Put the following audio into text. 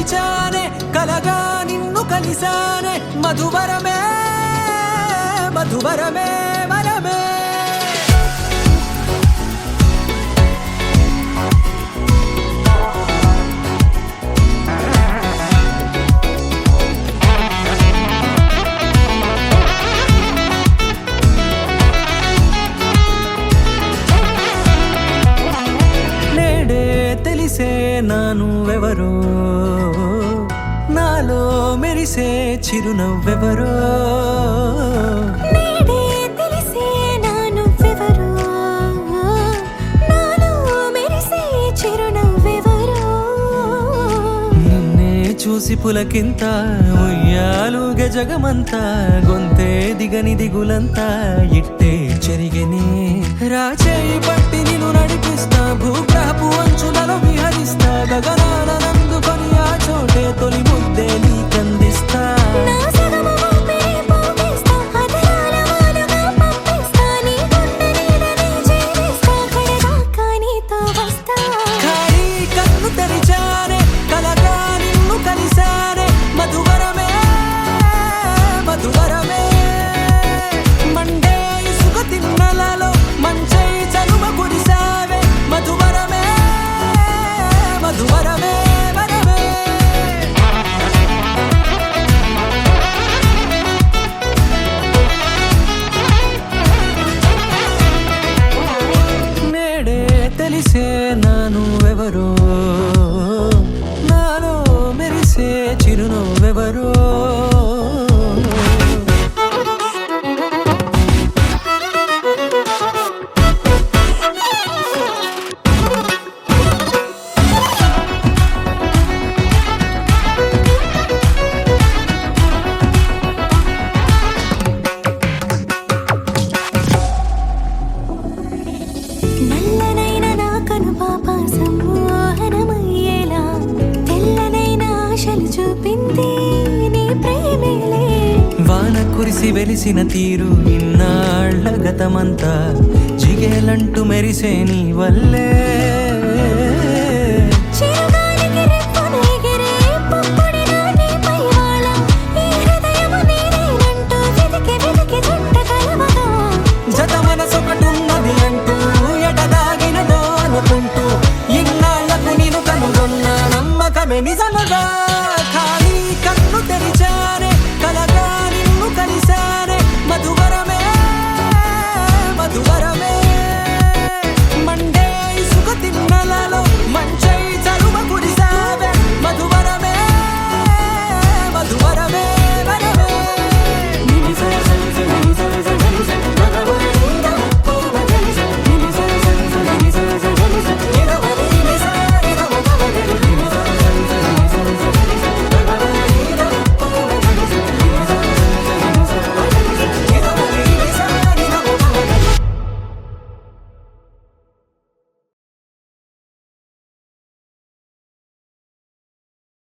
తెరిచానే కలగా నిన్ను కలిసానే మధువరమే మధువరమే వరమే తెలిసే నానువెవరో నాలో మెరిసే చిరునవ్వెవరో నేడే తెలిసే నానువెవరో నాలో మెరిసే చిరునవ్వెవరో నిన్నే చూసి పులకింత ఉయ్యాలుగ జగమంతా గొంతే దిగని దిగులంతా ఇట్టే చెరిగెనే రాచేయి పట్టి నిన్ను నడిపిస్తా భూగ్రహపు అంచులలో విహరిస్తా గగనాన నందుకొని ఆ చోటే తొలి ముద్దే నీకందిస్తా నా సగము ఊపిరి పోగిస్తా అదరాల వాలుగా పంపిస్తా నీ గుండె నీడనే చేరిస్తా కడదాకా నీతో వస్తా ఖాళీ కన్ను తెరిచానే కలగా నిన్ను కలిసానే మధువరమే మధువరమే మండే ఇసుక తిన్నలలో మంచై చలుమ కురిసావే మధువరమే మధువరమే వరమే నేడే తెలిసే నానువెవరో నాలో మెరిసే చిరునవ్వెవరో నల్లనైన నా కనుపాప సమ్మోహనమయ్యేలా తెల్లనైన ఆశలు చూపింది నీ ప్రేమేలే వాన కురిసి వెలిసిన తీరు ఇన్నాళ్ల గతమంతా జిగేలంటూ మెరిసే నీ వల్లే